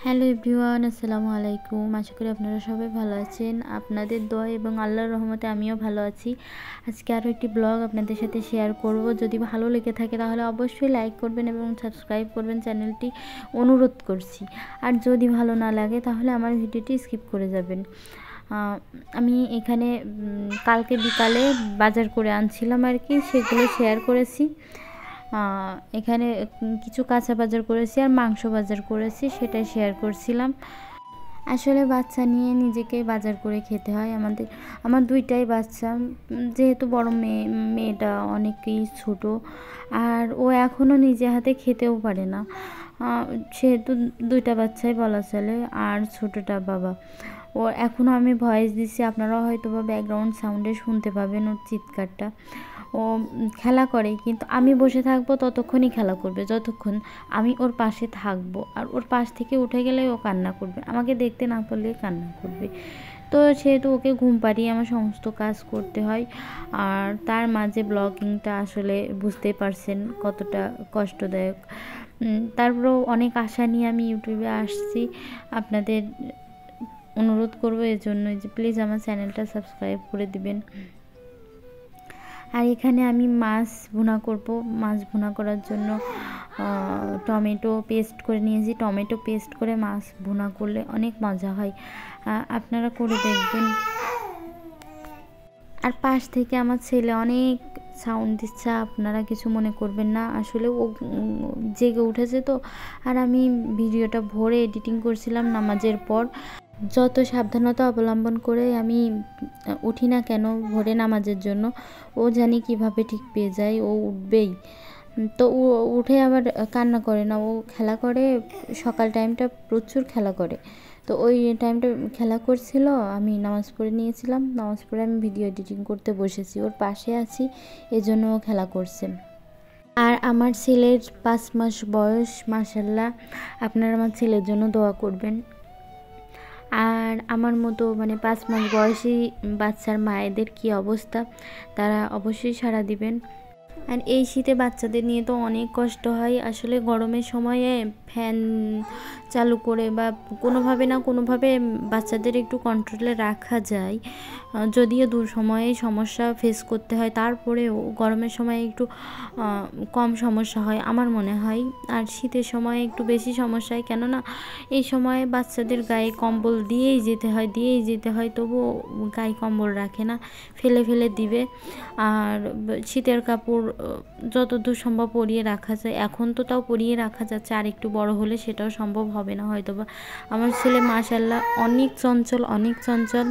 Hello everyone, আসসালামু আলাইকুম। আশা করি আপনারা সবাই ভালো আছেন। আপনাদের দোয়া এবং আল্লাহর রহমতে আমিও ভালো আছি। আজকে আরও একটি ব্লগ আপনাদের সাথে শেয়ার করব। যদি ভালো লেগে থাকে তাহলে অবশ্যই লাইক করবেন এবং সাবস্ক্রাইব করবেন চ্যানেলটি, অনুরোধ করছি। আর যদি ভালো না লাগে তাহলে আমার ভিডিওটি স্কিপ করে যাবেন। আমি এখানে কালকে বিকালে বাজার করে আনছিলাম আর কি, সেগুলো শেয়ার করেছি। এখানে কিছু কাঁচা বাজার করেছি আর মাংস বাজার করেছি, সেটাই শেয়ার করছিলাম। আসলে বাচ্চা নিয়ে নিজেকে বাজার করে খেতে হয়। আমার দুইটাই বাচ্চা, যেহেতু বড় মেয়েটা অনেকই ছোট, আর ও এখনও নিজে হাতে খেতেও পারে না, সেহেতু দুইটা বাচ্চাই বলা চলে। আর ছোটটা বাবা, ও এখনও আমি ভয়েস দিচ্ছি, আপনারাও হয়তো বা ব্যাকগ্রাউন্ড সাউন্ডে শুনতে পাবেন ওর চিৎকারটা। ও খেলা করে, কিন্তু আমি বসে থাকবো ততক্ষণই খেলা করবে, যতক্ষণ আমি ওর পাশে থাকবো। আর ওর পাশ থেকে উঠে গেলে ও কান্না করবে, আমাকে দেখতে না পারলে কান্না করবে। তো সেহেতু ওকে ঘুম পাড়িয়ে আমার সমস্ত কাজ করতে হয়। আর তার মাঝে ব্লগিংটা আসলে বুঝতেই পারছেন কতটা কষ্টদায়ক। তারপরেও অনেক আশা নিয়ে আমি ইউটিউবে আসছি। আপনাদের অনুরোধ করবো এর জন্যই যে প্লিজ আমার চ্যানেলটা সাবস্ক্রাইব করে দিবেন। আর এখানে আমি মাছ ভুনা করব। মাছ ভুনা করার জন্য টমেটো পেস্ট করে নিয়েছি। টমেটো পেস্ট করে মাছ ভুনা করলে অনেক মজা হয়, আপনারা করে দেখবেন। আর পাশ থেকে আমার ছেলে অনেক সাউন্ড দিচ্ছে, আপনারা কিছু মনে করবেন না। আসলে ও জেগে উঠেছে তো, আর আমি ভিডিওটা ভোরে এডিটিং করছিলাম নামাজের পর। যত সাবধানতা অবলম্বন করে আমি উঠি না কেন ভোরে নামাজের জন্য, ও জানি কিভাবে ঠিক পেয়ে যায়, ও উঠবেই। তো ও উঠে আবার কান্না করে না, ও খেলা করে। সকাল টাইমটা প্রচুর খেলা করে, তো ওই টাইমটা খেলা করছিল। আমি নামাজ পড়ে নিয়েছিলাম, নামাজ পড়ে আমি ভিডিও এডিটিং করতে বসেছি, ওর পাশে আছি, এজন্য ও খেলা করছে। আর আমার ছেলের 5 মাস বয়স, মাশাল্লাহ। আপনারা আমার ছেলের জন্য দোয়া করবেন। আর আমার মতো 5 মাস বয়সী বাচ্চার মায়েদের কি অবস্থা, তারা অবশ্যই সাড়া দিবেন। আর এই শীতে বাচ্চাদের নিয়ে তো অনেক কষ্ট হয়। আসলে গরমের সময়ে ফ্যান চালু করে বা কোনোভাবে না কোনোভাবে বাচ্চাদের একটু কন্ট্রোলে রাখা যায়, যদিও দূর সময়ে সমস্যা ফেস করতে হয়, তারপরেও গরমের সময় একটু কম সমস্যা হয় আমার মনে হয়। আর শীতের সময় একটু বেশি সমস্যা হয়, কেননা এই সময়ে বাচ্চাদের গায়ে কম্বল দিয়েই যেতে হয়, তবুও গায়ে কম্বল রাখে না, ফেলে ফেলে দিবে। আর শীতের কাপড় যতদূর সম্ভব পরিয়ে রাখা যায়, এখন তো তাও পরিয়ে রাখা যাচ্ছে, আর একটু বড় হলে সেটাও সম্ভব হবে না হয়তো বা। আমার ছেলে মাশাল্লাহ অনেক চঞ্চল।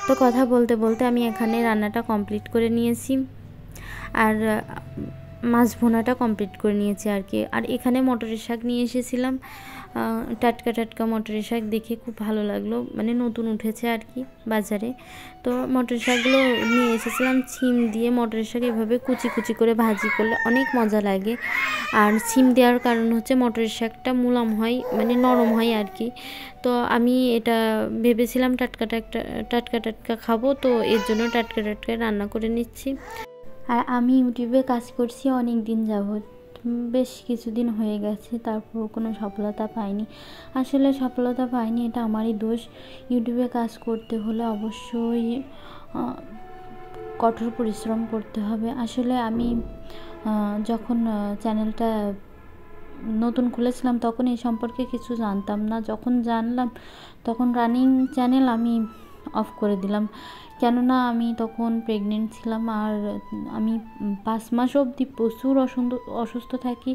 তো কথা বলতে বলতে আমি এখানে রান্নাটা কমপ্লিট করে নিয়েছি, আর মাছ ভুনাটা কমপ্লিট করে নিয়েছি আর কি। আর এখানে মটরের শাক নিয়ে এসেছিলাম, টাটকা মটরের শাক দেখে খুব ভালো লাগলো, নতুন উঠেছে আর কি বাজারে। তো মটরের শাকগুলো নিয়ে এসেছিলাম। ছিম দিয়ে মটরের শাক এভাবে কুচি কুচি করে ভাজি করলে অনেক মজা লাগে। আর ছিম দেওয়ার কারণ হচ্ছে মটরের শাকটা মুলাম হয়, নরম হয় আর কি। তো আমি এটা ভেবেছিলাম টাটকা খাবো, তো এর জন্য টাটকা রান্না করে নিচ্ছি। আর আমি ইউটিউবে কাজ করছি অনেক দিন যাবৎ, বেশ কিছুদিন হয়ে গেছে, তারপর কোনো সফলতা পাইনি। আসলে সফলতা পাইনি, এটা আমারই দোষ। ইউটিউবে কাজ করতে হলে অবশ্যই কঠোর পরিশ্রম করতে হবে। আসলে আমি যখন চ্যানেলটা নতুন খুলেছিলাম তখন এই সম্পর্কে কিছু জানতাম না। যখন জানলাম তখন রানিং চ্যানেল আমি অফ করে দিলাম, কেননা আমি তখন প্রেগনেন্ট ছিলাম। আর আমি 5 মাস অবধি প্রচুর অসুস্থ থাকি।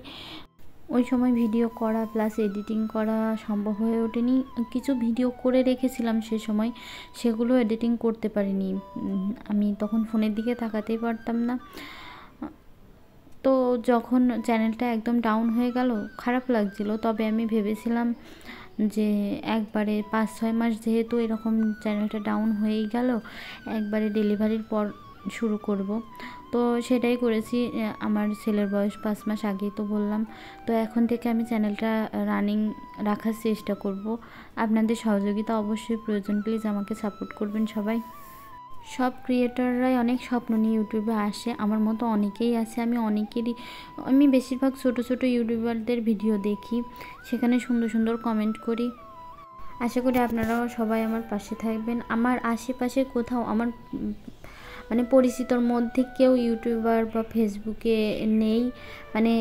ওই সময় ভিডিও করা প্লাস এডিটিং করা সম্ভব হয়ে ওঠেনি। কিছু ভিডিও করে রেখেছিলাম সে সময়, সেগুলো এডিটিং করতে পারিনি। আমি তখন ফোনের দিকে তাকাতেই পারতাম না। তো যখন চ্যানেলটা একদম ডাউন হয়ে গেল খারাপ লাগছিল, তবে আমি ভেবেছিলাম যে একবারে 5-6 মাস যেহেতু এরকম চ্যানেলটা ডাউন হয়েই গেল, একবারে ডেলিভারির পর শুরু করব। তো সেটাই করেছি। আমার ছেলের বয়স 5 মাস আগেই তো বললাম। তো এখন থেকে আমি চ্যানেলটা রানিং রাখার চেষ্টা করব। আপনাদের সহযোগিতা অবশ্যই প্রয়োজন, প্লিজ আমাকে সাপোর্ট করবেন সবাই। সব ক্রিয়েটররাই অনেক স্বপ্ন নিয়ে ইউটিউবে আসে, আমার মতো অনেকেই আছে। আমি বেশিরভাগ ছোট ছোট ইউটিউবারদের ভিডিও দেখি, সেখানে সুন্দর সুন্দর কমেন্ট করি। আশা করি আপনারাও সবাই আমার পাশে থাকবেন। আমার আশেপাশে কোথাও আমার মানে পরিচিতর মধ্যে কেউ ইউটিউবার বা ফেসবুকে নেই, মানে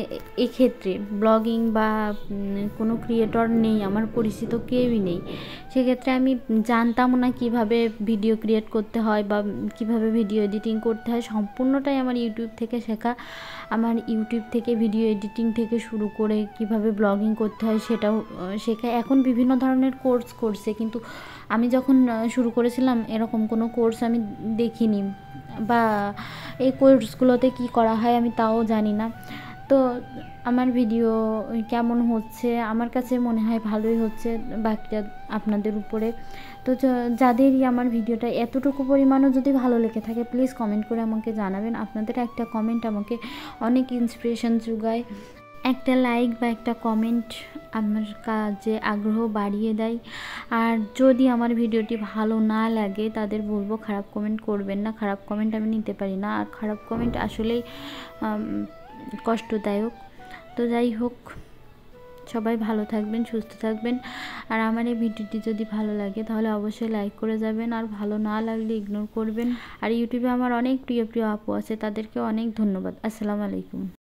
এক্ষেত্রে ব্লগিং বা কোনো ক্রিয়েটর নেই, আমার পরিচিত কেউই নেই। সেক্ষেত্রে আমি জানতামও না কিভাবে ভিডিও ক্রিয়েট করতে হয় বা কিভাবে ভিডিও এডিটিং করতে হয়। সম্পূর্ণটাই আমার ইউটিউব থেকে শেখা। আমার ইউটিউব থেকে ভিডিও এডিটিং থেকে শুরু করে কিভাবে ব্লগিং করতে হয় সেটাও শেখা। এখন বিভিন্ন ধরনের কোর্স করছে, কিন্তু আমি যখন শুরু করেছিলাম এরকম কোনো কোর্স আমি দেখিনি, বা এই কোর্সগুলোতে কি করা হয় আমি তাও জানি না। তো আমার ভিডিও কেমন হচ্ছে, আমার কাছে মনে হয় ভালোই হচ্ছে, বাকিটা আপনাদের উপরে। তো যাদেরই আমার ভিডিওটা এতটুকু পরিমাণও যদি ভালো লেগে থাকে, প্লিজ কমেন্ট করে আমাকে জানাবেন। আপনাদের একটা কমেন্ট আমাকে অনেক ইন্সপিরেশন যোগায়। একটা লাইক বা একটা কমেন্ট আমার কাজে আগ্রহ বাড়িয়ে দেয়। আর যদি আমার ভিডিওটি ভালো না লাগে, তাদের বলবো খারাপ কমেন্ট করবেন না। খারাপ কমেন্ট আমি নিতে পারি না, আর খারাপ কমেন্ট আসলেই কষ্টদায়ক। তো যাই হোক, সবাই ভালো থাকবেন, সুস্থ থাকবেন। আর আমার এই ভিডিওটি যদি ভালো লাগে তাহলে অবশ্যই লাইক করে যাবেন, আর ভালো না লাগলে ইগনোর করবেন। আর ইউটিউবে আমার অনেক প্রিয় প্রিয় আপু আছে, তাদেরকে অনেক ধন্যবাদ। আসসালামু আলাইকুম।